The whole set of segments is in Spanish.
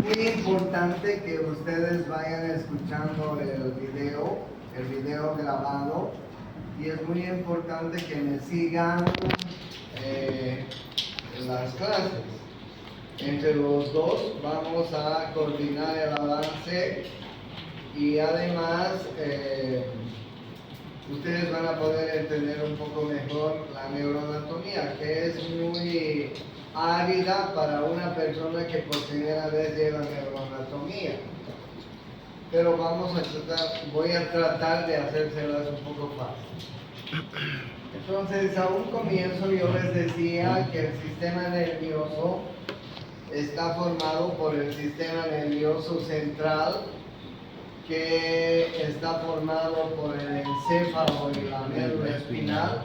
muy importante que ustedes vayan escuchando el video grabado, y es muy importante que me sigan en las clases. Entre los dos vamos a coordinar el avance y además ustedes van a poder entender un poco mejor la neuroanatomía, que es muy árida para una persona que por primera vez lleva neuroanatomía. Pero voy a tratar de hacérselas un poco fácil. Entonces, a un comienzo yo les decía que el sistema nervioso está formado por el sistema nervioso central, que está formado por el encéfalo y la médula espinal.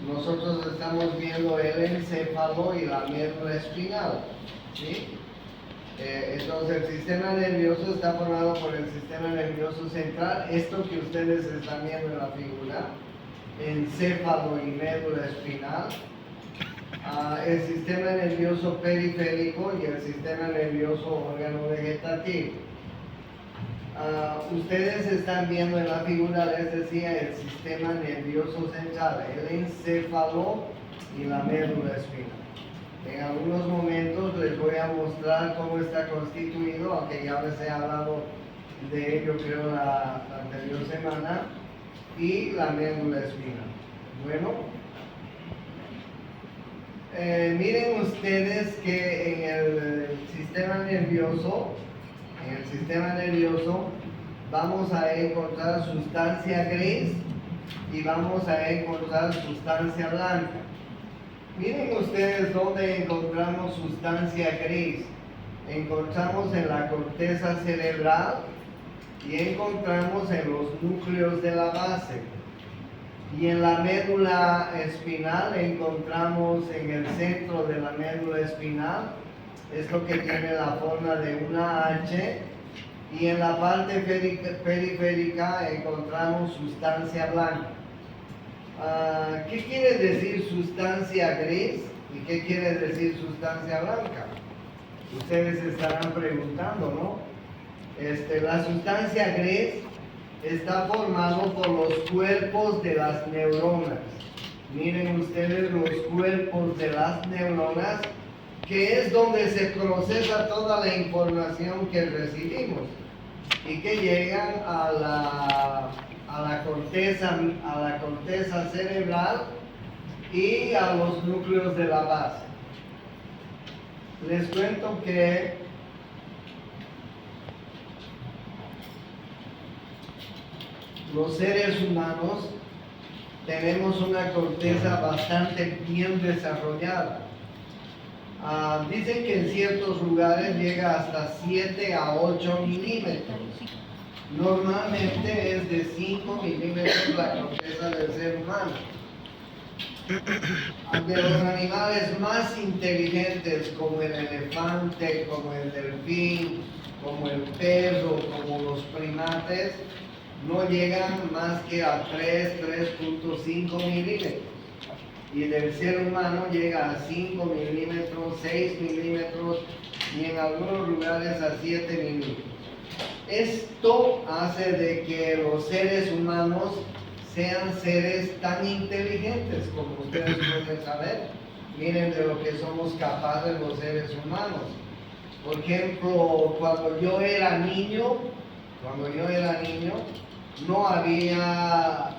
Nosotros estamos viendo el encéfalo y la médula espinal, ¿sí? Entonces el sistema nervioso está formado por el sistema nervioso central, esto que ustedes están viendo en la figura, encéfalo y médula espinal, el sistema nervioso periférico y el sistema nervioso órgano vegetativo. Ustedes están viendo en la figura, les decía, el sistema nervioso central, el encéfalo y la médula espinal. En algunos momentos les voy a mostrar cómo está constituido, aunque ya les he hablado de ello creo la anterior semana, y la médula espinal. Bueno, miren ustedes que en el sistema nervioso vamos a encontrar sustancia gris y vamos a encontrar sustancia blanca. Miren ustedes dónde encontramos sustancia gris. Encontramos en la corteza cerebral y encontramos en los núcleos de la base. Y en la médula espinal encontramos en el centro de la médula espinal, es lo que tiene la forma de una H, y en la parte periférica encontramos sustancia blanca. ¿Qué quiere decir sustancia gris y qué quiere decir sustancia blanca? Ustedes estarán preguntando, ¿no? La sustancia gris está formado por los cuerpos de las neuronas. Miren ustedes los cuerpos de las neuronas, que es donde se procesa toda la información que recibimos y que llegan a la corteza cerebral y a los núcleos de la base. Les cuento que los seres humanos tenemos una corteza bastante bien desarrollada. Dicen que en ciertos lugares llega hasta 7 a 8 milímetros. Normalmente es de 5 milímetros la corteza del ser humano. De los animales más inteligentes, como el elefante, como el delfín, como el perro, como los primates, no llegan más que a 3.5 milímetros. Y del ser humano llega a 5 milímetros, 6 milímetros y en algunos lugares a 7 milímetros. Esto hace de que los seres humanos sean seres tan inteligentes como ustedes pueden saber. Miren de lo que somos capaces los seres humanos. Por ejemplo, cuando yo era niño, no había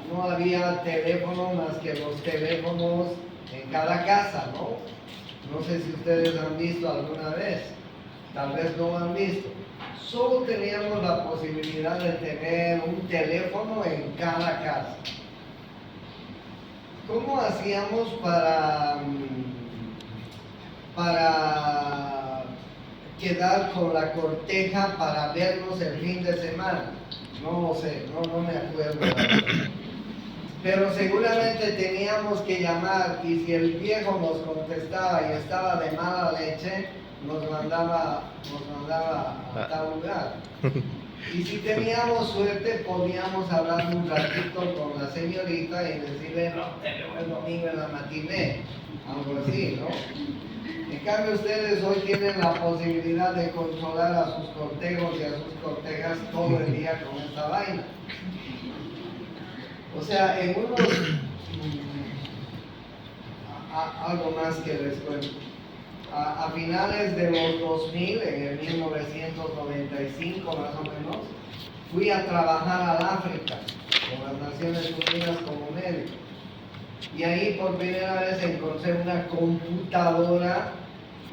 teléfono más que los teléfonos en cada casa, ¿no? No sé si ustedes han visto alguna vez, tal vez no han visto. Solo teníamos la posibilidad de tener un teléfono en cada casa. ¿Cómo hacíamos para quedar con la corteja para vernos el fin de semana? No lo sé, no me acuerdo. Pero seguramente teníamos que llamar, y si el viejo nos contestaba y estaba de mala leche, nos mandaba a tal lugar. Y si teníamos suerte, podíamos hablar un ratito con la señorita y decirle, no, te veo el domingo en la matiné, algo así, ¿no? En cambio, ustedes hoy tienen la posibilidad de controlar a sus cortejos y a sus cortejas todo el día con esta vaina. O sea, en unos... algo más que les cuento. A finales de los 2000, en el 1995 más o menos, fui a trabajar al África con las Naciones Unidas como médico. Y ahí por primera vez encontré una computadora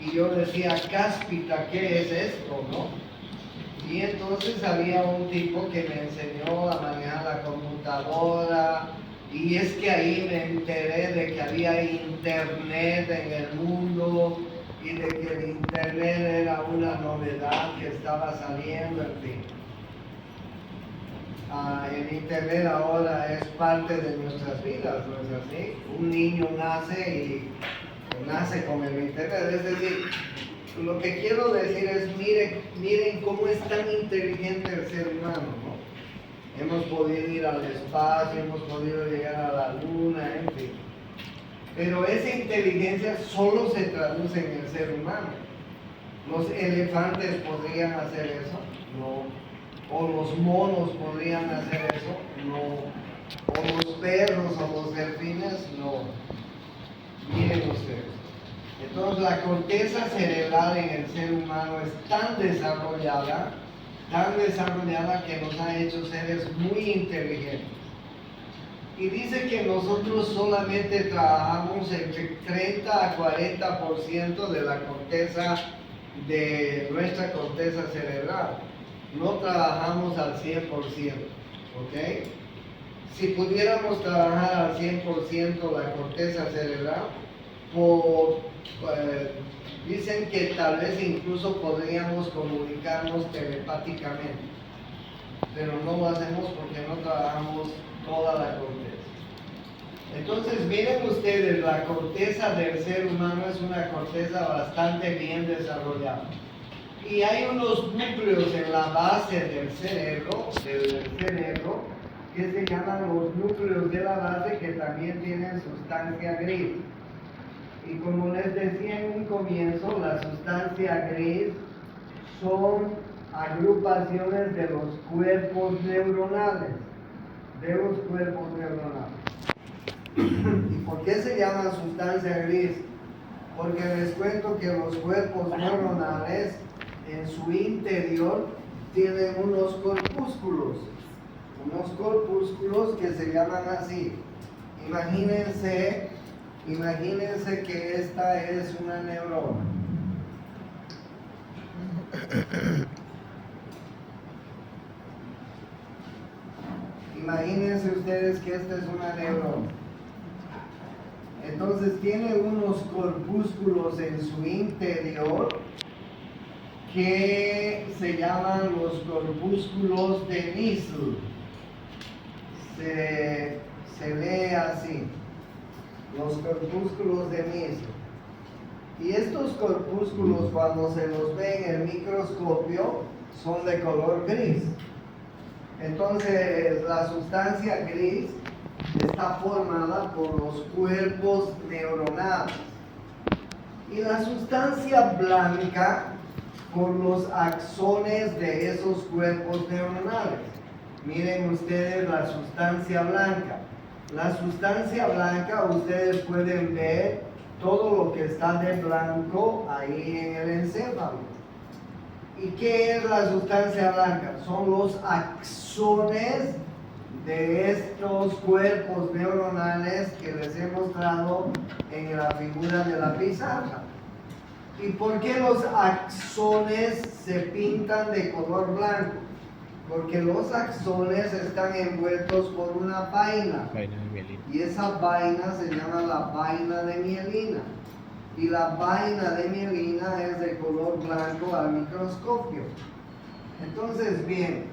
y yo decía, cáspita, ¿qué es esto, no? Y entonces había un tipo que me enseñó a manejar la computadora, y es que ahí me enteré de que había internet en el mundo y de que el internet era una novedad que estaba saliendo, en fin. El internet ahora es parte de nuestras vidas, ¿no es así? Un niño nace con el internet, es decir, lo que quiero decir es, miren cómo es tan inteligente el ser humano, ¿no? Hemos podido ir al espacio, hemos podido llegar a la luna, en fin. Pero esa inteligencia solo se traduce en el ser humano. ¿Los elefantes podrían hacer eso? No. ¿O los monos podrían hacer eso? No. ¿O los perros o los delfines? No. Miren ustedes. Entonces la corteza cerebral en el ser humano es tan desarrollada que nos ha hecho seres muy inteligentes. Y dice que nosotros solamente trabajamos entre 30 a 40% de la corteza, de nuestra corteza cerebral. No trabajamos al 100%, ¿ok? Si pudiéramos trabajar al 100% la corteza cerebral, dicen que tal vez incluso podríamos comunicarnos telepáticamente, pero no lo hacemos porque no trabajamos toda la corteza. Entonces miren ustedes, la corteza del ser humano es una corteza bastante bien desarrollada. Y hay unos núcleos en la base del cerebro, que se llaman los núcleos de la base, que también tienen sustancia gris. Y como les decía en un comienzo, la sustancia gris son agrupaciones de los cuerpos neuronales. ¿Y por qué se llama sustancia gris? Porque les cuento que los cuerpos neuronales en su interior tienen unos corpúsculos que se llaman así. Imagínense que esta es una neurona. Imagínense ustedes que esta es una neurona. Entonces tiene unos corpúsculos en su interior que se llaman los corpúsculos de Nissl. Se lee así, los corpúsculos de Nissl. Y estos corpúsculos, cuando se los ve en el microscopio, son de color gris. Entonces la sustancia gris está formada por los cuerpos neuronales y la sustancia blanca por los axones de esos cuerpos neuronales. Miren ustedes la sustancia blanca. La sustancia blanca, ustedes pueden ver todo lo que está de blanco ahí en el encéfalo. ¿Y qué es la sustancia blanca? Son los axones de estos cuerpos neuronales que les he mostrado en la figura de la pizarra. ¿Y por qué los axones se pintan de color blanco? Porque los axones están envueltos por una vaina. Vaina de mielina. Y esa vaina se llama la vaina de mielina. Y la vaina de mielina es de color blanco al microscopio. Entonces, bien,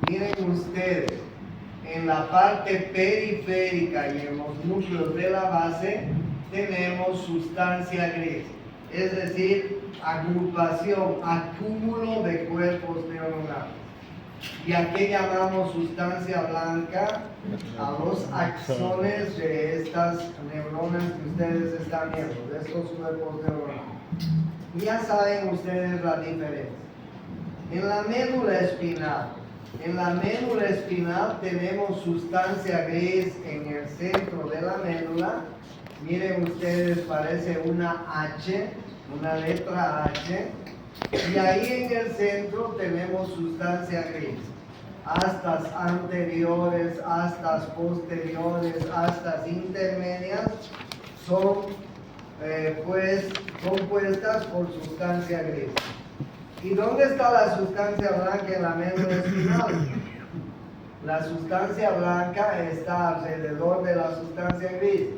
miren ustedes, en la parte periférica y en los núcleos de la base tenemos sustancia gris, es decir, agrupación, acúmulo de cuerpos neuronales. ¿Y a qué llamamos sustancia blanca? A los axones de estas neuronas que ustedes están viendo, de estos cuerpos neuronales. Ya saben ustedes la diferencia. En la médula espinal tenemos sustancia gris en el centro de la médula. Miren ustedes, parece una H, una letra H. Y ahí en el centro tenemos sustancia gris. Astas anteriores, astas posteriores, astas intermedias son compuestas por sustancia gris. ¿Y dónde está la sustancia blanca en la médula espinal? La sustancia blanca está alrededor de la sustancia gris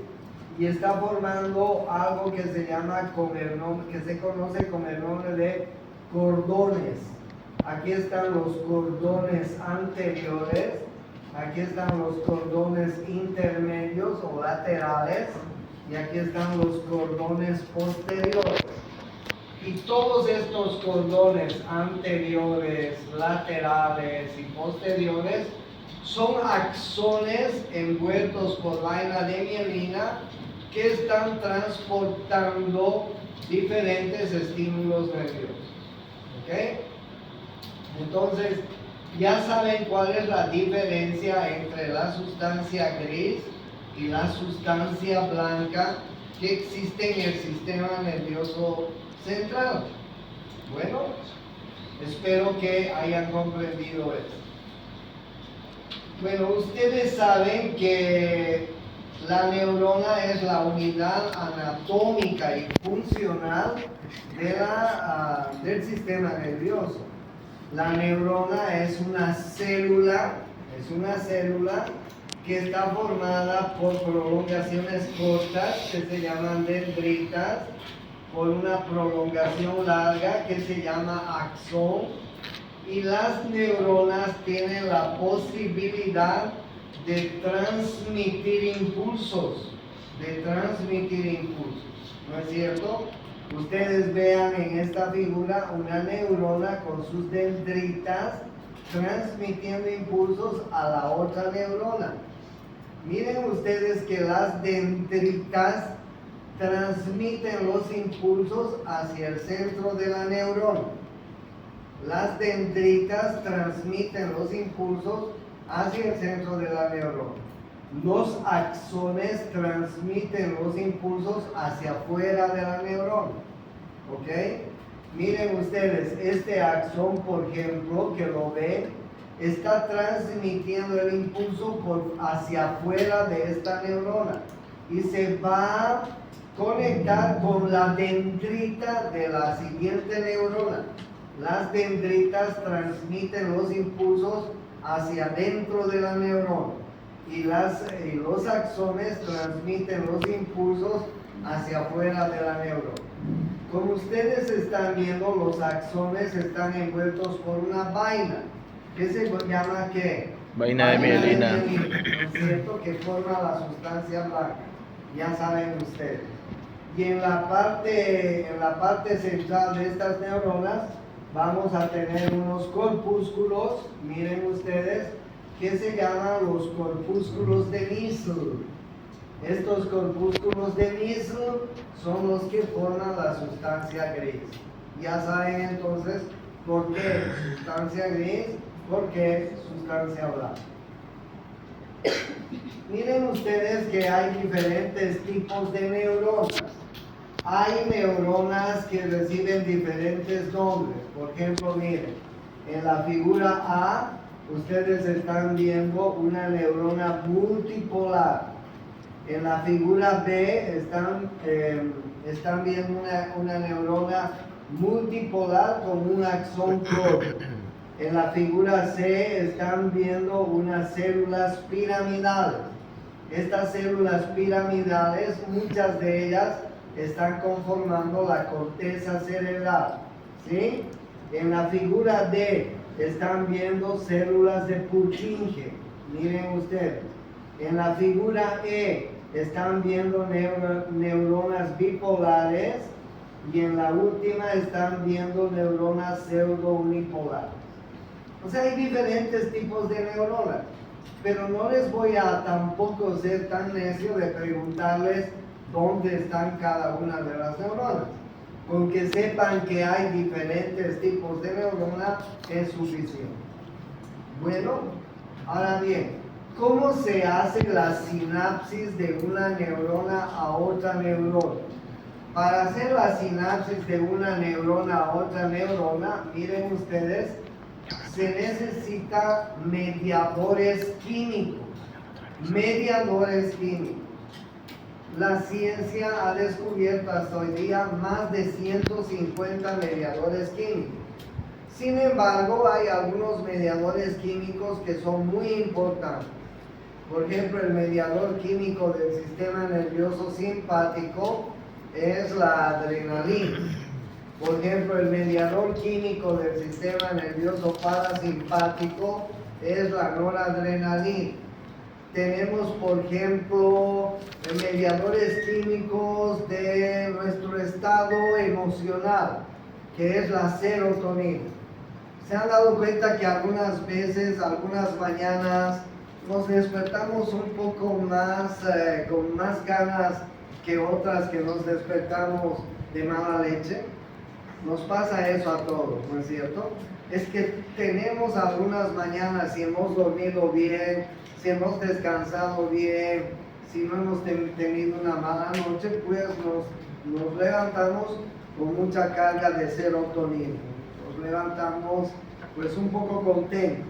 y está formando algo que se llama que se conoce como el nombre de cordones. Aquí están los cordones anteriores, aquí están los cordones intermedios o laterales y aquí están los cordones posteriores. Y todos estos cordones anteriores, laterales y posteriores son axones envueltos por vaina de mielina que están transportando diferentes estímulos nerviosos. ¿Ok? Entonces, ya saben cuál es la diferencia entre la sustancia gris y la sustancia blanca que existe en el sistema nervioso central. Bueno, espero que hayan comprendido esto. Bueno, ustedes saben que la neurona es la unidad anatómica y funcional del sistema nervioso. La neurona es una célula que está formada por prolongaciones cortas que se llaman dendritas, por una prolongación larga que se llama axón, y las neuronas tienen la posibilidad de transmitir impulsos, ¿no es cierto? Ustedes vean en esta figura una neurona con sus dendritas transmitiendo impulsos a la otra neurona. Miren ustedes que las dendritas transmiten los impulsos hacia el centro de la neurona. Las dendritas transmiten los impulsos hacia el centro de la neurona. Los axones transmiten los impulsos hacia afuera de la neurona. ¿Ok? Miren ustedes, este axón, por ejemplo, que lo ven, está transmitiendo el impulso hacia afuera de esta neurona y se va a conectar con la dendrita de la siguiente neurona. Las dendritas transmiten los impulsos hacia dentro de la neurona y los axones transmiten los impulsos hacia afuera de la neurona. Como ustedes están viendo, los axones están envueltos por una vaina que se llama ¿qué? Vaina de mielina. ¿No es cierto? Que forma la sustancia blanca. Ya saben ustedes. Y en la parte central de estas neuronas vamos a tener unos corpúsculos, miren ustedes, que se llaman los corpúsculos de Nissl. Estos corpúsculos de Nissl son los que forman la sustancia gris. Ya saben entonces por qué sustancia gris, por qué sustancia blanca. Miren ustedes que hay diferentes tipos de neuronas. Hay neuronas que reciben diferentes nombres. Por ejemplo, miren, en la figura A, ustedes están viendo una neurona multipolar. En la figura B están viendo una neurona multipolar con un axón corto. En la figura C están viendo unas células piramidales. Estas células piramidales, muchas de ellas están conformando la corteza cerebral, ¿sí? En la figura D están viendo células de Purkinje, miren ustedes. En la figura E están viendo neuronas bipolares y en la última están viendo neuronas pseudo-unipolares. O sea, hay diferentes tipos de neuronas, pero no les voy a tampoco ser tan necio de preguntarles dónde están cada una de las neuronas. Con que sepan que hay diferentes tipos de neurona es suficiente. Bueno, ahora bien, ¿cómo se hace la sinapsis de una neurona a otra neurona? Para hacer la sinapsis de una neurona a otra neurona, miren ustedes, se necesita mediadores químicos. Mediadores químicos. La ciencia ha descubierto hasta hoy día más de 150 mediadores químicos. Sin embargo, hay algunos mediadores químicos que son muy importantes. Por ejemplo, el mediador químico del sistema nervioso simpático es la adrenalina. Por ejemplo, el mediador químico del sistema nervioso parasimpático es la noradrenalina. Tenemos, por ejemplo, mediadores químicos de nuestro estado emocional, que es la serotonina. ¿Se han dado cuenta que algunas veces, algunas mañanas, nos despertamos un poco más, con más ganas que otras que nos despertamos de mala leche? Nos pasa eso a todos, ¿no es cierto? Es que tenemos algunas mañanas, si hemos dormido bien, si hemos descansado bien, si no hemos tenido una mala noche, pues nos levantamos con mucha carga de serotonina. Nos levantamos pues un poco contentos.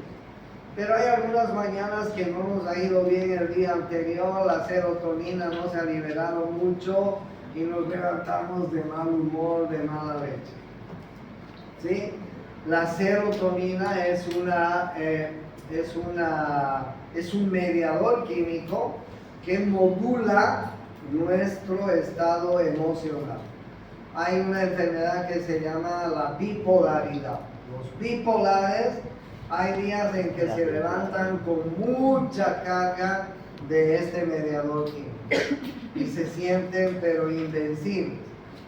Pero hay algunas mañanas que no nos ha ido bien el día anterior, la serotonina no se ha liberado mucho y nos levantamos de mal humor, de mala leche. ¿Sí? La serotonina es un mediador químico que modula nuestro estado emocional. Hay una enfermedad que se llama la bipolaridad. Los bipolares hay días en que se levantan con mucha carga de este mediador químico y se sienten pero invencibles.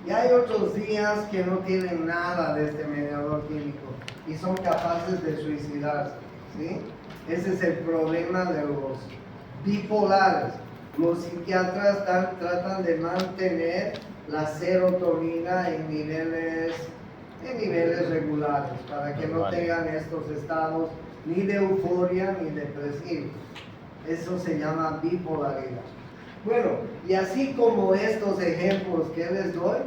Y hay otros días que no tienen nada de este mediador químico y son capaces de suicidarse, ¿sí? Ese es el problema de los bipolares. Los psiquiatras tratan de mantener la serotonina en niveles regulares para que no tengan estos estados ni de euforia ni depresivos. Eso se llama bipolaridad. Bueno, y así como estos ejemplos que les doy,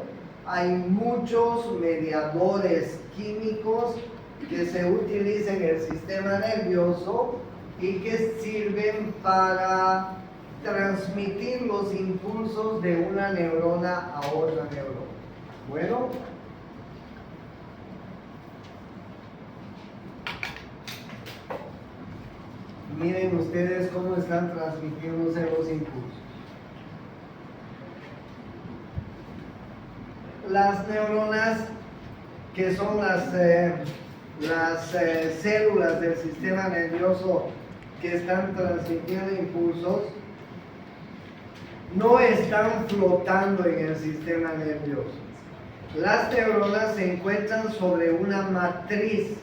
hay muchos mediadores químicos que se utilizan en el sistema nervioso y que sirven para transmitir los impulsos de una neurona a otra neurona. Bueno, miren ustedes cómo están transmitiéndose los impulsos. Las neuronas, que son las células del sistema nervioso que están transmitiendo impulsos, no están flotando en el sistema nervioso. Las neuronas se encuentran sobre una matriz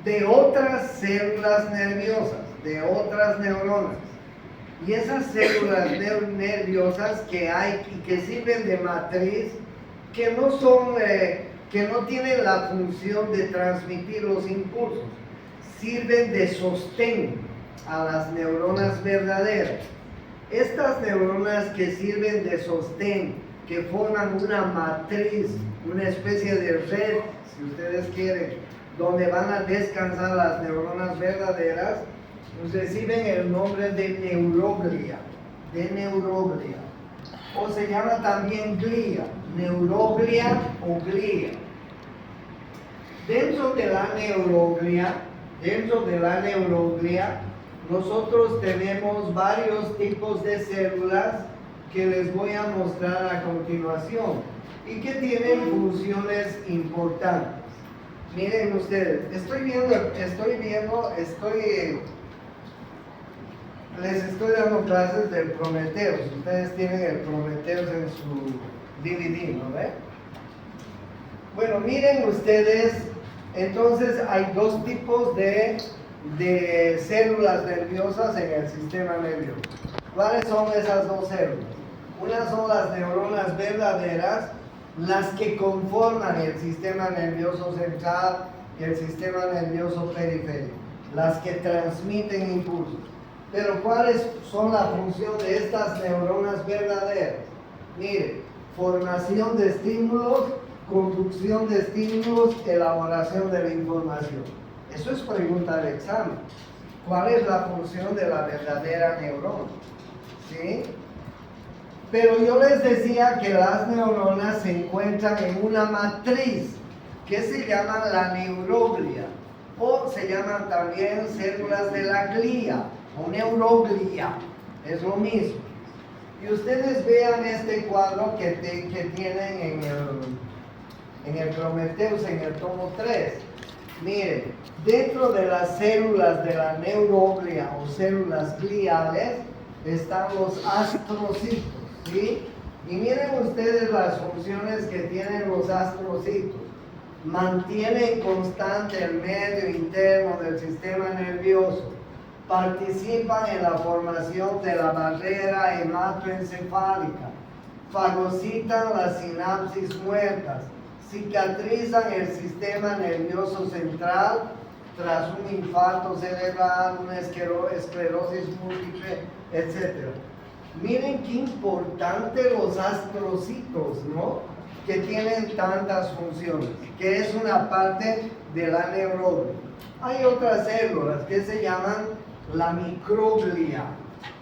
de otras células nerviosas, de otras neuronas. Y esas células nerviosas que hay y que sirven de matriz, que no tienen la función de transmitir los impulsos, sirven de sostén a las neuronas verdaderas. Estas neuronas que sirven de sostén, que forman una matriz, una especie de red, si ustedes quieren, donde van a descansar las neuronas verdaderas, reciben el nombre de neuroglia, o se llama también glia, neuroglia o glia. Dentro de la neuroglia, nosotros tenemos varios tipos de células que les voy a mostrar a continuación y que tienen funciones importantes. Miren ustedes, les estoy dando clases del Prometheus. Ustedes tienen el Prometheus en su DVD, ¿no ve? Bueno, miren ustedes, entonces hay dos tipos de células nerviosas en el sistema nervioso. ¿Cuáles son esas dos células? Unas son las neuronas verdaderas, las que conforman el sistema nervioso central y el sistema nervioso periférico, las que transmiten impulsos. Pero ¿cuáles son la función de estas neuronas verdaderas? Mire, formación de estímulos, conducción de estímulos, elaboración de la información. Eso es pregunta del examen. ¿Cuál es la función de la verdadera neurona? ¿Sí? Pero yo les decía que las neuronas se encuentran en una matriz que se llama la neuroglia, o se llaman también células de la glía, o neuroglia, es lo mismo. Y ustedes vean este cuadro que tienen en el Prometheus, en el tomo 3. Miren, dentro de las células de la neuroglia o células gliales están los astrocitos, ¿sí? Y miren ustedes las funciones que tienen los astrocitos. Mantienen constante el medio interno del sistema nervioso, participan en la formación de la barrera hematoencefálica, fagocitan las sinapsis muertas, cicatrizan el sistema nervioso central tras un infarto cerebral, una esclerosis múltiple, etc. Miren qué importante los astrocitos, ¿no? Que tienen tantas funciones, que es una parte de la neurona. Hay otras células que se llaman la microglia,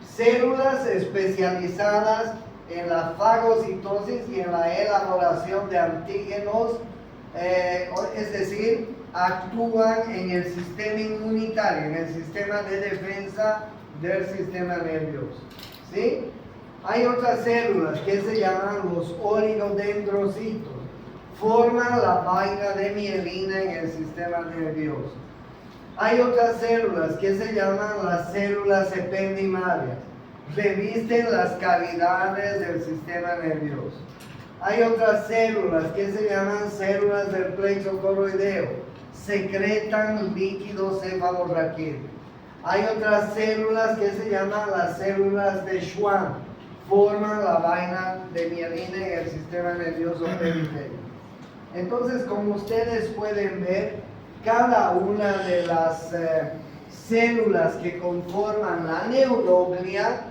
células especializadas en la fagocitosis y en la elaboración de antígenos, es decir, actúan en el sistema inmunitario, en el sistema de defensa del sistema nervioso, ¿sí? Hay otras células que se llaman los oligodendrocitos, forman la vaina de mielina en el sistema nervioso. Hay otras células que se llaman las células ependimarias, revisten las cavidades del sistema nervioso. Hay otras células que se llaman células del plexo coroideo, secretan líquido cefalorraquídeo. Hay otras células que se llaman las células de Schwann, forman la vaina de mielina en el sistema nervioso periférico. Entonces, como ustedes pueden ver, cada una de las células que conforman la neuroglia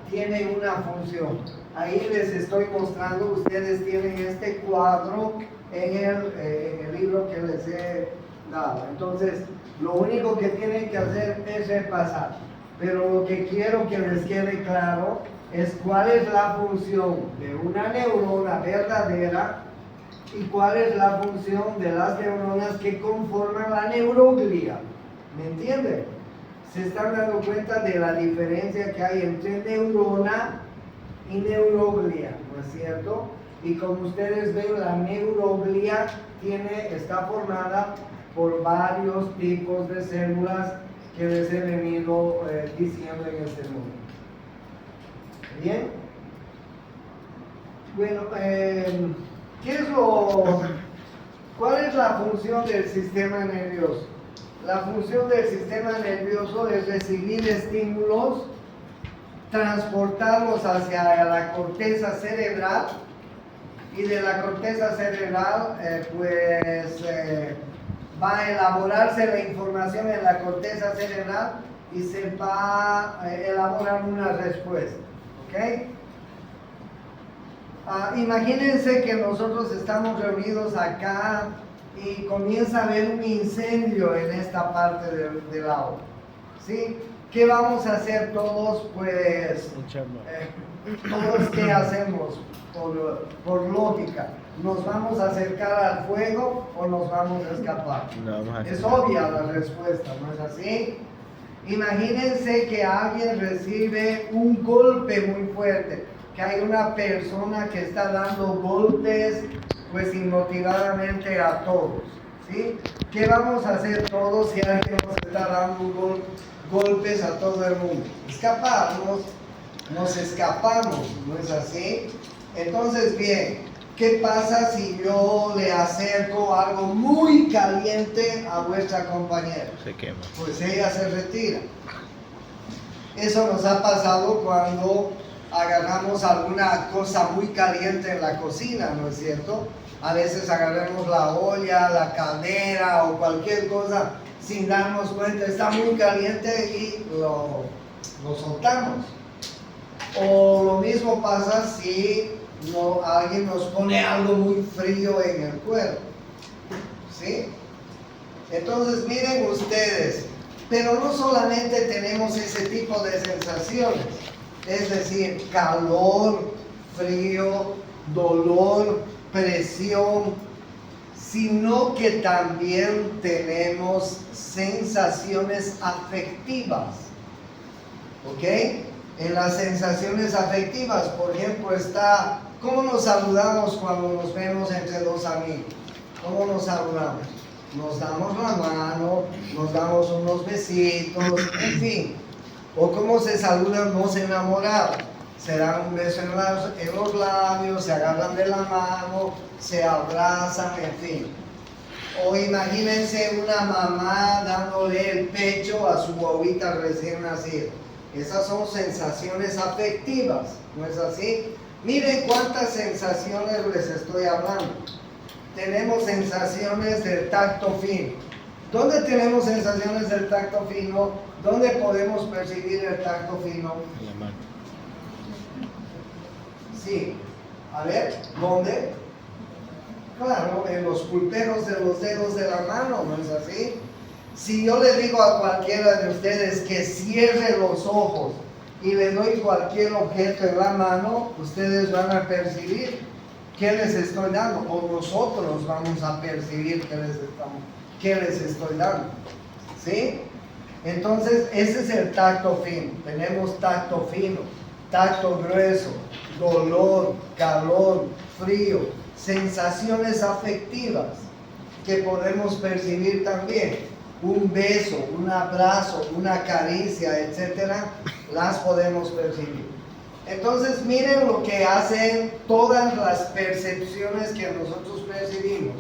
tiene una función. Ahí les estoy mostrando, ustedes tienen este cuadro en el libro que les he dado. Entonces, lo único que tienen que hacer es repasar. Pero lo que quiero que les quede claro es cuál es la función de una neurona verdadera y cuál es la función de las neuronas que conforman la neuroglia. ¿Me entienden? Se están dando cuenta de la diferencia que hay entre neurona y neuroglia, ¿no es cierto? Y como ustedes ven, la neuroglia está formada por varios tipos de células que les he venido diciendo en este momento. ¿Bien? Bueno, ¿cuál es la función del sistema nervioso? La función del sistema nervioso es recibir estímulos, transportarlos hacia la corteza cerebral, y de la corteza cerebral va a elaborarse la información en la corteza cerebral y se va a elaborar una respuesta. ¿Ok? Imagínense que nosotros estamos reunidos acá y comienza a haber un incendio en esta parte del aula, ¿sí? ¿Qué vamos a hacer todos? Pues, todos, ¿qué hacemos? Por lógica, ¿nos vamos a acercar al fuego o nos vamos a escapar? Es obvia la respuesta, ¿no es así? Imagínense que alguien recibe un golpe muy fuerte, que hay una persona que está dando golpes pues inmotivadamente a todos, ¿sí? ¿Qué vamos a hacer todos si alguien nos está dando golpes a todo el mundo? Escaparnos, nos escapamos, ¿no es así? Entonces, bien, ¿qué pasa si yo le acerco algo muy caliente a vuestra compañera? Se quema. Pues ella se retira. Eso nos ha pasado cuando agarramos alguna cosa muy caliente en la cocina, ¿no es cierto? A veces agarramos la olla, la caldera o cualquier cosa sin darnos cuenta, está muy caliente y lo soltamos. O lo mismo pasa si alguien nos pone algo muy frío en el cuerpo, ¿sí? Entonces miren ustedes, pero no solamente tenemos ese tipo de sensaciones, es decir, calor, frío, dolor, presión, sino que también tenemos sensaciones afectivas, ¿ok? En las sensaciones afectivas, por ejemplo, está cómo nos saludamos cuando nos vemos entre dos amigos. ¿Cómo nos saludamos? Nos damos la mano, nos damos unos besitos, en fin. O cómo se saludan dos enamorados. Se dan un beso en los labios, se agarran de la mano, se abrazan, en fin. O imagínense una mamá dándole el pecho a su bobita recién nacida. Esas son sensaciones afectivas, ¿no es así? Miren cuántas sensaciones les estoy hablando. Tenemos sensaciones del tacto fino. ¿Dónde tenemos sensaciones del tacto fino? ¿Dónde podemos percibir el tacto fino? En la mano. Sí. A ver, ¿dónde? Claro, en los pulperos de los dedos de la mano, ¿no es así? Si yo le digo a cualquiera de ustedes que cierre los ojos y le doy cualquier objeto en la mano, ustedes van a percibir qué les estoy dando, o nosotros vamos a percibir qué les estoy dando, ¿sí? Entonces, ese es el tacto fino. Tenemos tacto fino, tacto grueso, dolor, calor, frío, sensaciones afectivas que podemos percibir también. Un beso, un abrazo, una caricia, etcétera, las podemos percibir. Entonces, miren lo que hacen todas las percepciones que nosotros percibimos.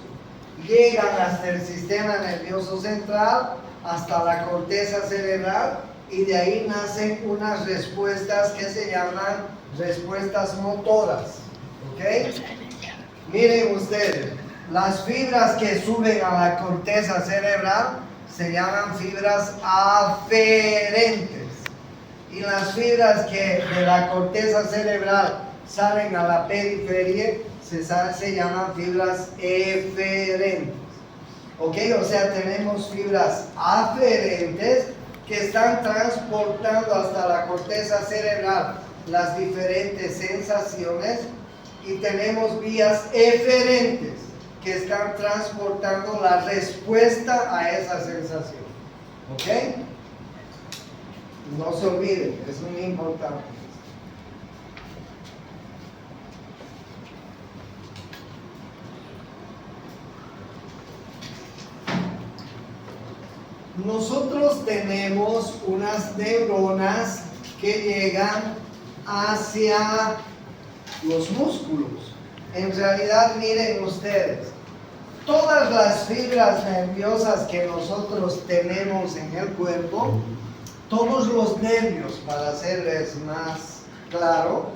Llegan hasta el sistema nervioso central, hasta la corteza cerebral, y de ahí nacen unas respuestas que se llaman respuestas motoras. ¿Ok? Miren ustedes, las fibras que suben a la corteza cerebral se llaman fibras aferentes. Y las fibras que de la corteza cerebral salen a la periferia se llaman fibras eferentes. ¿Ok? O sea, tenemos fibras aferentes que están transportando hasta la corteza cerebral las diferentes sensaciones, y tenemos vías eferentes que están transportando la respuesta a esa sensación. ¿Ok? No se olviden, es muy importante. Nosotros tenemos unas neuronas que llegan hacia los músculos. En realidad, miren ustedes, todas las fibras nerviosas que nosotros tenemos en el cuerpo, todos los nervios, para hacerles más claro,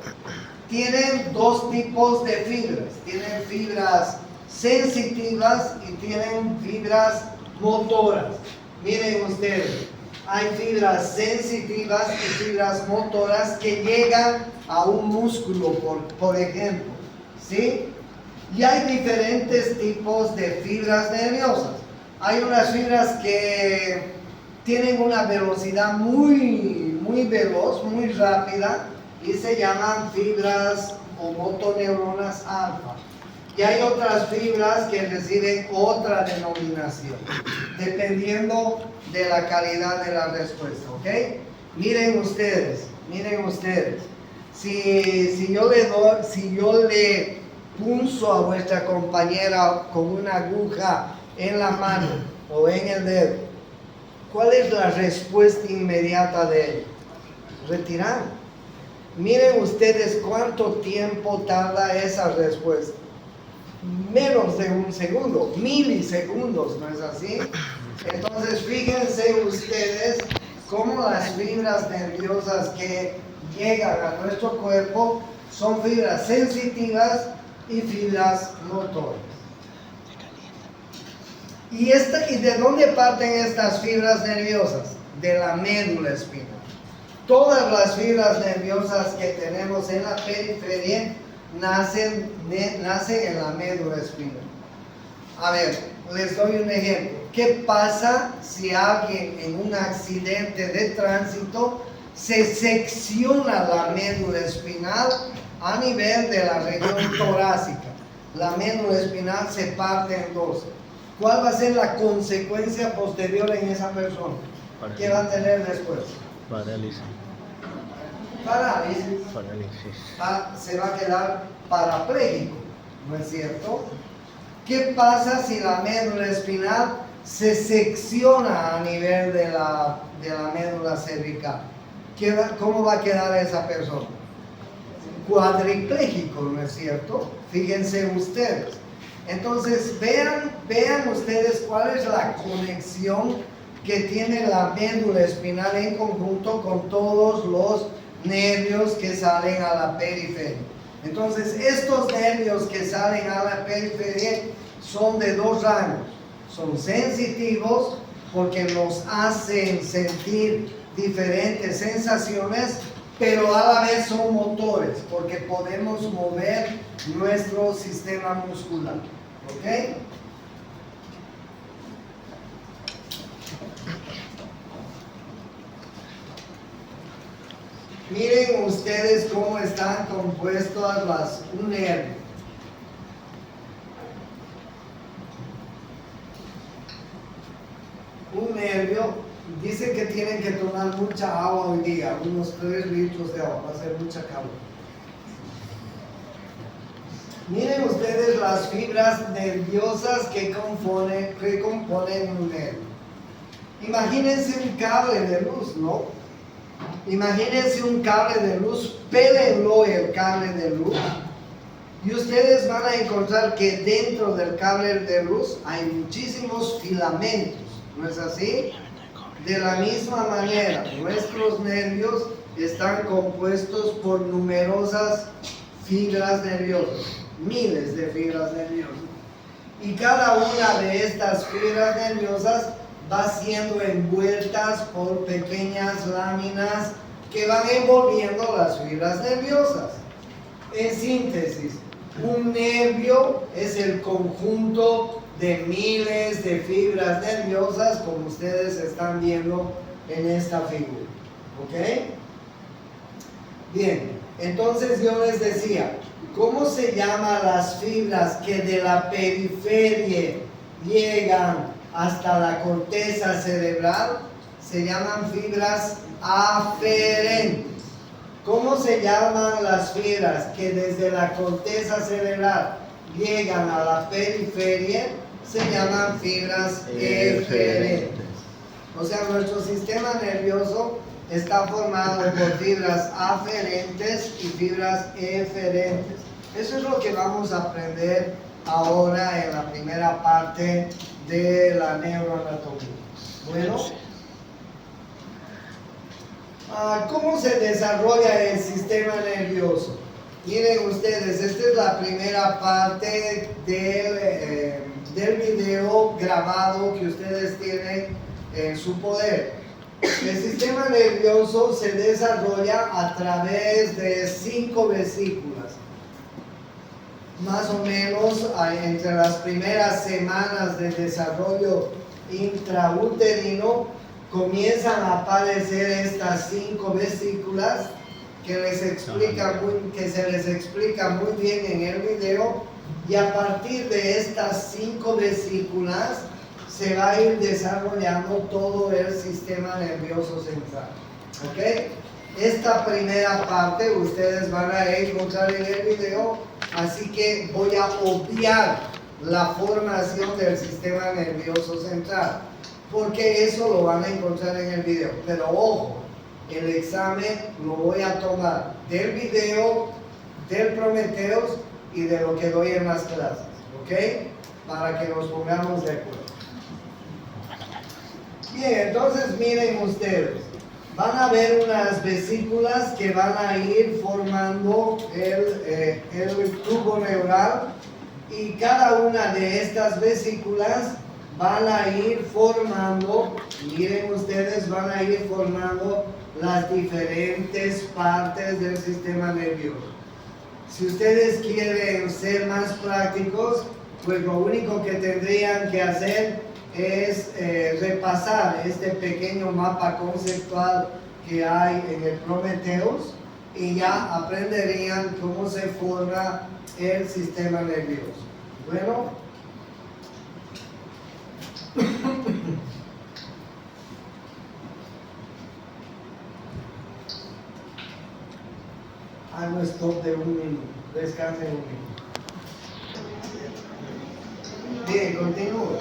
tienen dos tipos de fibras. Tienen fibras sensitivas y tienen fibras motoras. Miren ustedes, hay fibras sensitivas y fibras motoras que llegan a un músculo, por ejemplo, ¿sí? Y hay diferentes tipos de fibras nerviosas. Hay unas fibras que tienen una velocidad muy veloz, muy rápida, y se llaman fibras o motoneuronas alfa. Y hay otras fibras que reciben otra denominación, dependiendo de la calidad de la respuesta, ¿ok? Miren ustedes, si yo le punzo a vuestra compañera con una aguja en la mano o en el dedo, ¿cuál es la respuesta inmediata de ella? Retirar. Miren ustedes cuánto tiempo tarda esa respuesta. Menos de un segundo, milisegundos, ¿no es así? Entonces fíjense ustedes cómo las fibras nerviosas que llegan a nuestro cuerpo son fibras sensitivas y fibras motoras. ¿Y de dónde parten estas fibras nerviosas? De la médula espinal. Todas las fibras nerviosas que tenemos en la periferia nacen en la médula espinal. A ver, les doy un ejemplo. ¿Qué pasa si alguien en un accidente de tránsito se secciona la médula espinal a nivel de la región torácica? La médula espinal se parte en dos. ¿Cuál va a ser la consecuencia posterior en esa persona? ¿Qué va a tener después? Parálisis. Se va a quedar parapléjico, ¿no es cierto? ¿Qué pasa si la médula espinal se secciona a nivel de la médula cervical? ¿Cómo va a quedar esa persona? Cuadripléjico, ¿no es cierto? Fíjense ustedes. Entonces, vean ustedes cuál es la conexión que tiene la médula espinal en conjunto con todos los nervios que salen a la periferia. Entonces, estos nervios que salen a la periferia son de dos rangos. Son sensitivos porque nos hacen sentir diferentes sensaciones, pero a la vez son motores porque podemos mover nuestro sistema muscular. ¿Ok? Miren ustedes cómo están compuestas un nervio. Un nervio, dice que tienen que tomar mucha agua hoy día, unos 3 litros de agua, va a ser mucha calor. Miren ustedes las fibras nerviosas que componen un nervio. Imagínense un cable de luz, ¿no? Imagínense un cable de luz, pélenlo el cable de luz y ustedes van a encontrar que dentro del cable de luz hay muchísimos filamentos, ¿no es así? De la misma manera, nuestros nervios están compuestos por numerosas fibras nerviosas, miles de fibras nerviosas. Y cada una de estas fibras nerviosas va siendo envueltas por pequeñas láminas que van envolviendo las fibras nerviosas. En síntesis, un nervio es el conjunto de miles de fibras nerviosas, como ustedes están viendo en esta figura. ¿Ok? Bien, entonces yo les decía, ¿cómo se llaman las fibras que de la periferia llegan hasta la corteza cerebral? Se llaman fibras aferentes. ¿Cómo se llaman las fibras que desde la corteza cerebral llegan a la periferia? Se llaman fibras eferentes. O sea, nuestro sistema nervioso está formado por fibras aferentes y fibras eferentes. Eso es lo que vamos a aprender ahora en la primera parte de la neuroanatomía. Bueno, ¿cómo se desarrolla el sistema nervioso? Miren ustedes, esta es la primera parte del video grabado que ustedes tienen en su poder. El sistema nervioso se desarrolla a través de 5 vesículas. Más o menos entre las primeras semanas de desarrollo intrauterino comienzan a aparecer estas 5 vesículas que se les explica muy bien en el video, y a partir de estas 5 vesículas se va a ir desarrollando todo el sistema nervioso central. ¿Ok? Esta primera parte ustedes van a encontrar en el video, así que voy a obviar la formación del sistema nervioso central, porque eso lo van a encontrar en el video. Pero ojo, el examen lo voy a tomar del video, del Prometheus y de lo que doy en las clases. ¿Ok? Para que nos pongamos de acuerdo. Bien, entonces miren ustedes. van a haber unas vesículas que van a ir formando el tubo neural, y cada una de estas vesículas van a ir formando, miren ustedes, van a ir formando las diferentes partes del sistema nervioso. Si ustedes quieren ser más prácticos, pues lo único que tendrían que hacer es repasar este pequeño mapa conceptual que hay en el Prometheus, y ya aprenderían cómo se forma el sistema nervioso. Bueno, hago stop de 1 minuto, descansen 1 minuto. Bien, continúo.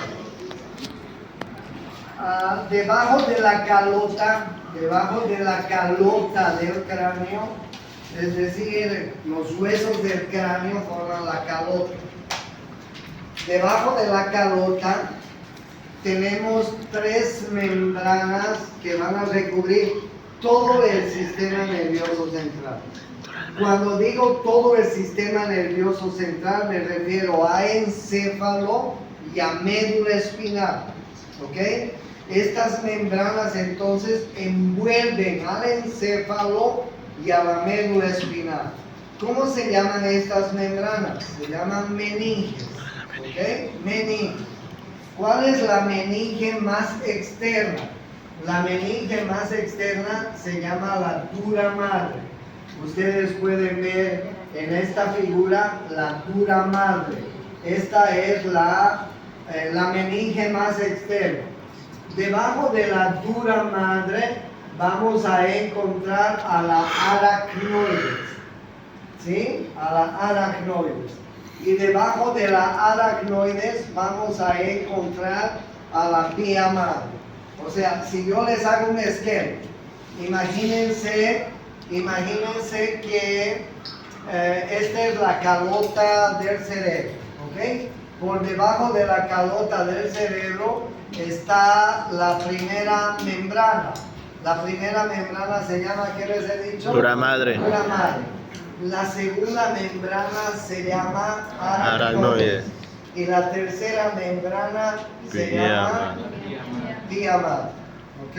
Debajo de la calota del cráneo, es decir, los huesos del cráneo forman la calota. Debajo de la calota tenemos 3 membranas que van a recubrir todo el sistema nervioso central. Cuando digo todo el sistema nervioso central, me refiero a encéfalo y a médula espinal. ¿Ok? Estas membranas entonces envuelven al encéfalo y a la médula espinal. ¿Cómo se llaman estas membranas? Se llaman meninges. ¿Ok? Meninge. ¿Cuál es la meninge más externa? La meninge más externa se llama la dura madre. Ustedes pueden ver en esta figura la dura madre. Esta es la meninge más externa. Debajo de la dura madre vamos a encontrar a la aracnoides. ¿Sí? A la aracnoides. Y debajo de la aracnoides vamos a encontrar a la pía madre. O sea, si yo les hago un esquema, imagínense que esta es la calota del cerebro, ¿ok? Por debajo de la calota del cerebro está la primera membrana. La primera membrana se llama, ¿qué les he dicho? Dura madre. Dura madre. La segunda membrana se llama Aracnoides. Y la tercera membrana se llama pía madre. ¿Ok?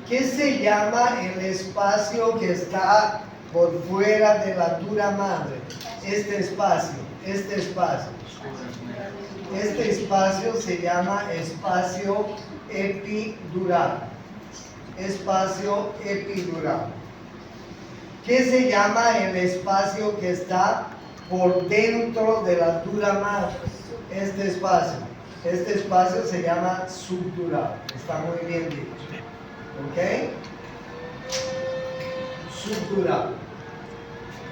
¿Qué se llama el espacio que está por fuera de la dura madre? Este espacio. Este espacio se llama espacio epidural. Espacio epidural. ¿Qué se llama el espacio que está por dentro de la dura madre? Este espacio se llama subdural. Está muy bien dicho. ¿Ok? Subdural.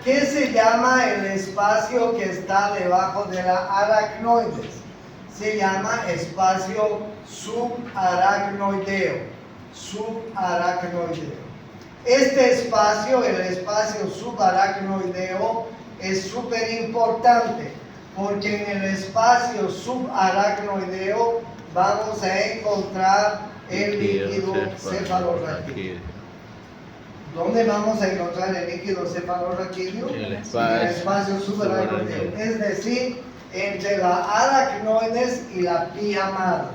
¿Qué se llama el espacio que está debajo de la aracnoides? Se llama espacio subaracnoideo. Subaracnoideo. Este espacio, el espacio subaracnoideo, es súper importante porque en el espacio subaracnoideo vamos a encontrar el líquido cefalorraquídeo. ¿Dónde vamos a encontrar el líquido cefalorraquídeo? En el espacio subaracnoideo. Es decir, entre la aracnoides y la pía madre.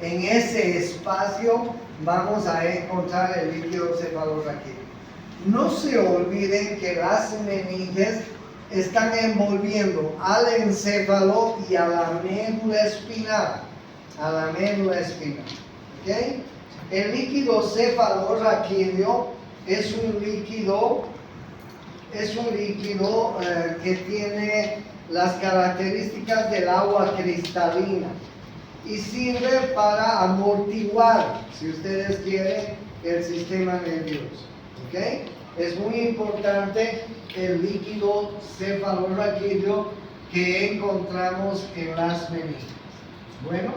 En ese espacio vamos a encontrar el líquido cefalorraquídeo. No se olviden que las meninges están envolviendo al encéfalo y a la médula espinal. A la médula espinal. ¿Okay? El líquido cefalorraquídeo es un líquido que tiene las características del agua cristalina y sirve para amortiguar, si ustedes quieren, el sistema nervioso. ¿Okay? Es muy importante el líquido cefalorraquídeo que encontramos en las meninges. Bueno,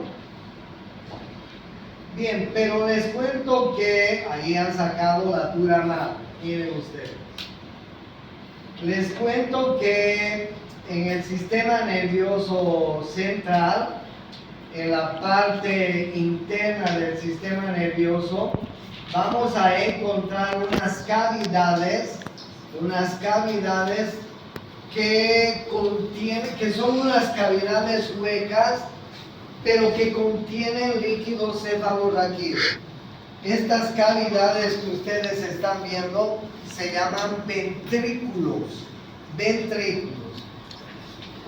bien, pero les cuento que ahí han sacado la dura madre. Miren ustedes. Les cuento que en el sistema nervioso central, en la parte interna del sistema nervioso, vamos a encontrar unas cavidades que son unas cavidades huecas, pero que contienen líquido cefalorraquídeo. Estas cavidades que ustedes están viendo se llaman ventrículos.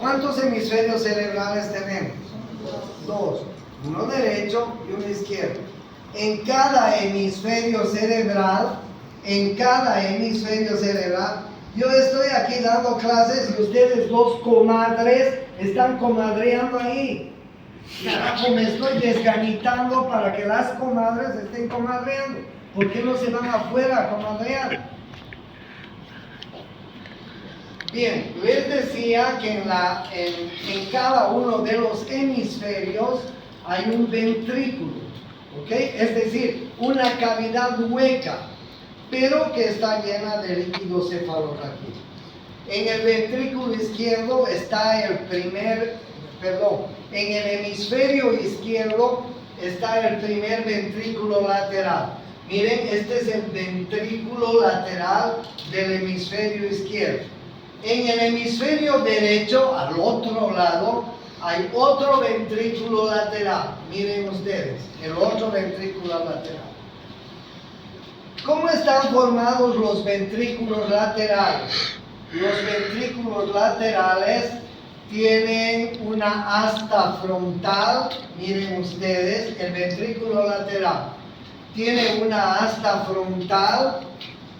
¿Cuántos hemisferios cerebrales tenemos? Dos. Uno derecho y uno izquierdo. En cada hemisferio cerebral, yo estoy aquí dando clases y ustedes dos comadres están comadreando ahí. Carajo, me estoy desganitando para que las comadres estén comadreando. ¿Por qué no se van afuera a comadrear? Bien, les decía que en cada uno de los hemisferios hay un ventrículo, ¿ok? Es decir, una cavidad hueca, pero que está llena de líquido cefalorraquídeo. En el ventrículo izquierdo está en el hemisferio izquierdo está el primer ventrículo lateral. Miren, este es el ventrículo lateral del hemisferio izquierdo. En el hemisferio derecho, al otro lado, hay otro ventrículo lateral. Miren ustedes, el otro ventrículo lateral. ¿Cómo están formados los ventrículos laterales? Los ventrículos laterales tienen una asta frontal. Miren ustedes, el ventrículo lateral tiene una asta frontal,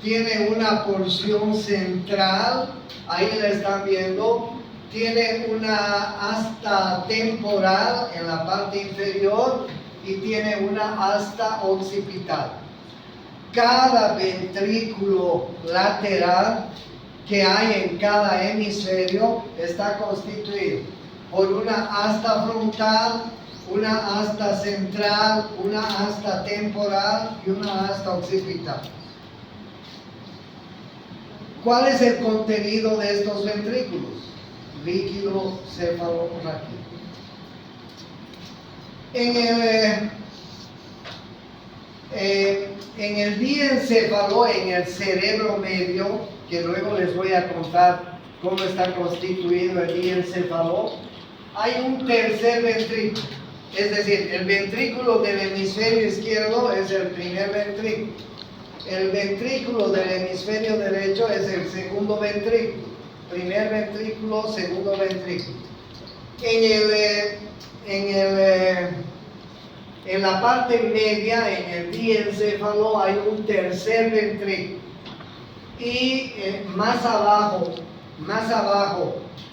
tiene una porción central, ahí la están viendo, tiene una asta temporal en la parte inferior y tiene una asta occipital. Cada ventrículo lateral que hay en cada hemisferio está constituido por una asta frontal, una asta central, una asta temporal y una asta occipital. ¿Cuál es el contenido de estos ventrículos? Líquido cefalorraquídeo. En el diencéfalo, en el cerebro medio, que luego les voy a contar cómo está constituido el diencéfalo, hay un tercer ventrículo. Es decir, el ventrículo del hemisferio izquierdo es el primer ventrículo. El ventrículo del hemisferio derecho es el segundo ventrículo. Primer ventrículo, segundo ventrículo. En la parte media, en el diencéfalo, hay un tercer ventrículo. Y más abajo,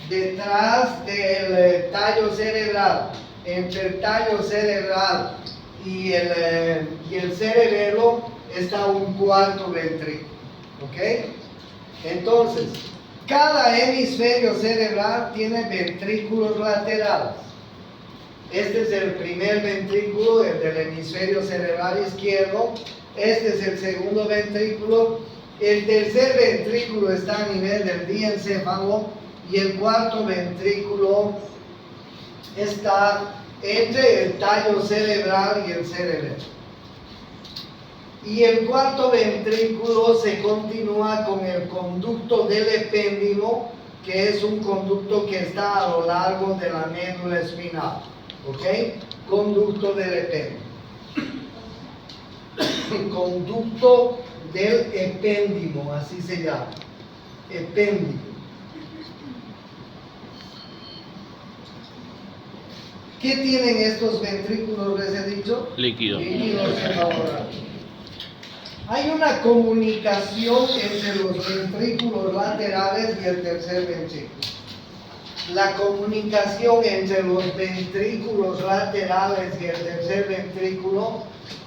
detrás del tallo cerebral, entre el tallo cerebral y el cerebelo, está un cuarto ventrículo, ¿ok? Entonces, cada hemisferio cerebral tiene ventrículos laterales. Este es el primer ventrículo, el del hemisferio cerebral izquierdo. Este es el segundo ventrículo. El tercer ventrículo está a nivel del diencéfalo y el cuarto ventrículo está entre el tallo cerebral y el cerebelo. Y el cuarto ventrículo se continúa con el conducto del epéndimo, que es un conducto que está a lo largo de la médula espinal. ¿Ok? Conducto del epéndimo. Conducto del epéndimo, así se llama. Epéndimo. ¿Qué tienen estos ventrículos, les he dicho? Líquido. Líquido cefalorraquídeo. Hay una comunicación entre los ventrículos laterales y el tercer ventrículo. La comunicación entre los ventrículos laterales y el tercer ventrículo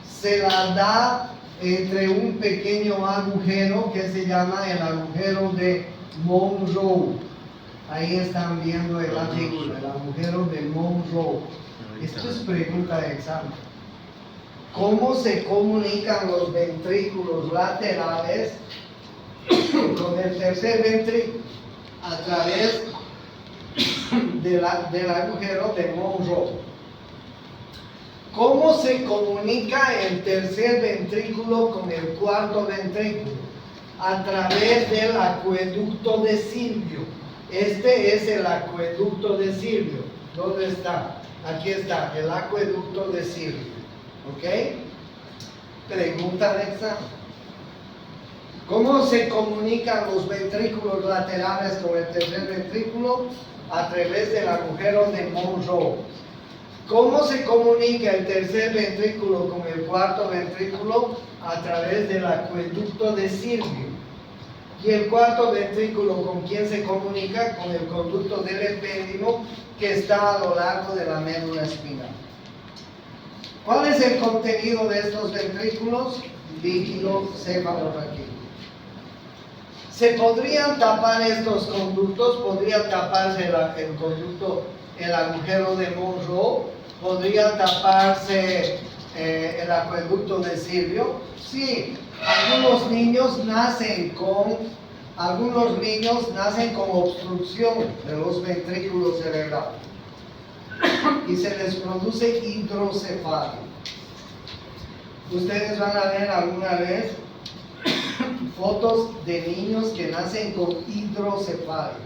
se la da entre un pequeño agujero que se llama el agujero de Monroe. Ahí están viendo la figura, el agujero de Monroe. Esto es pregunta de examen. ¿Cómo se comunican los ventrículos laterales con el tercer ventrículo? A través del agujero de Monroe. ¿Cómo se comunica el tercer ventrículo con el cuarto ventrículo? A través del acueducto de Silvio. Este es el acueducto de Silvio. ¿Dónde está? Aquí está, el acueducto de Silvio. ¿Ok? Pregunta de examen. ¿Cómo se comunican los ventrículos laterales con el tercer ventrículo? A través del agujero de Monroe. ¿Cómo se comunica el tercer ventrículo con el cuarto ventrículo? A través del acueducto de Silvio. Y el cuarto ventrículo, ¿con quién se comunica? Con el conducto del epéndimo que está a lo largo de la médula espinal. ¿Cuál es el contenido de estos ventrículos? Líquido cefalorraquídeo. ¿Se podrían tapar estos conductos? ¿Podría taparse el conducto, el agujero de Monroe? ¿Podría taparse el acueducto de Silvio? Sí, algunos niños nacen con obstrucción de los ventrículos cerebrales y se les produce hidrocefalia. Ustedes van a ver alguna vez fotos de niños que nacen con hidrocefalia.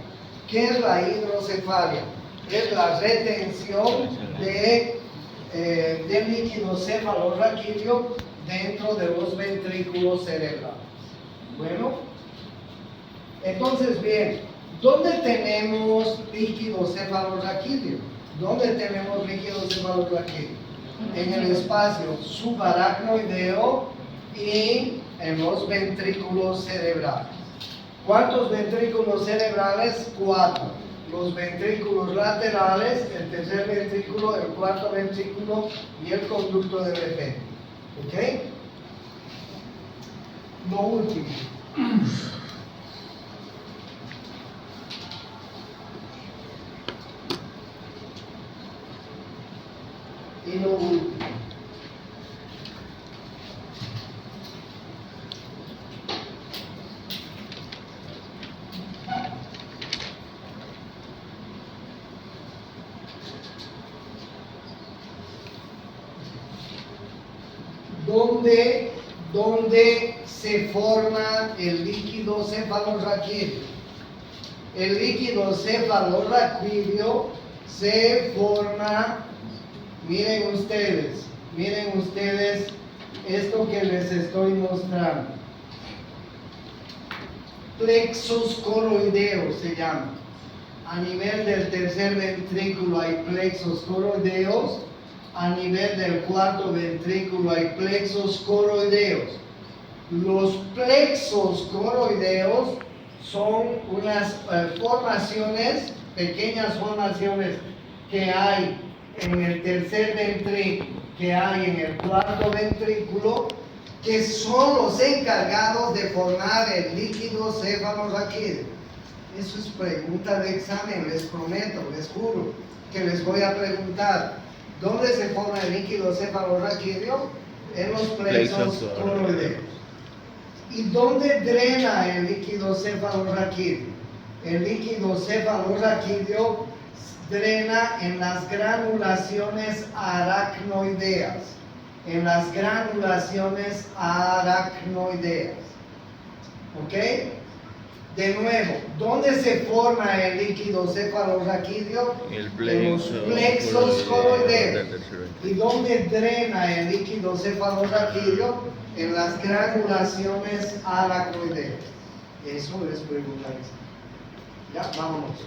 ¿Qué es la hidrocefalia? Es la retención del líquido cefalorraquídeo dentro de los ventrículos cerebrales. Bueno, entonces bien, ¿dónde tenemos líquido cefalorraquídeo? ¿Dónde tenemos líquido cefalorraquídeo? En el espacio subaracnoideo y en los ventrículos cerebrales. ¿Cuántos ventrículos cerebrales? 4. Los ventrículos laterales, el tercer ventrículo, el cuarto ventrículo y el conducto del epéndimo. ¿Ok? Lo último. Y lo último. ¿Dónde se forma el líquido cefalorraquídeo? El líquido cefalorraquídeo se forma, miren ustedes esto que les estoy mostrando. Plexos coroideos se llama. A nivel del tercer ventrículo hay plexos coroideos. A nivel del cuarto ventrículo hay plexos coroideos. Los plexos coroideos son unas formaciones, pequeñas formaciones que hay en el tercer ventrículo, que hay en el cuarto ventrículo, que son los encargados de formar el líquido cefalorraquídeo. Eso es pregunta de examen, les prometo, les juro que les voy a preguntar. ¿Dónde se forma el líquido cefalorraquídeo? En los plexos coroideos. ¿Y dónde drena el líquido cefalorraquídeo? El líquido cefalorraquídeo drena en las granulaciones aracnoideas. En las granulaciones aracnoideas. ¿Ok? De nuevo, ¿dónde se forma el líquido cefalorraquídeo? En los plexos coroideos. ¿Y dónde drena el líquido cefalorraquídeo? En las granulaciones aracnoideas. Eso les preguntáis. Ya, vámonos.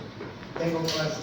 Tengo clase.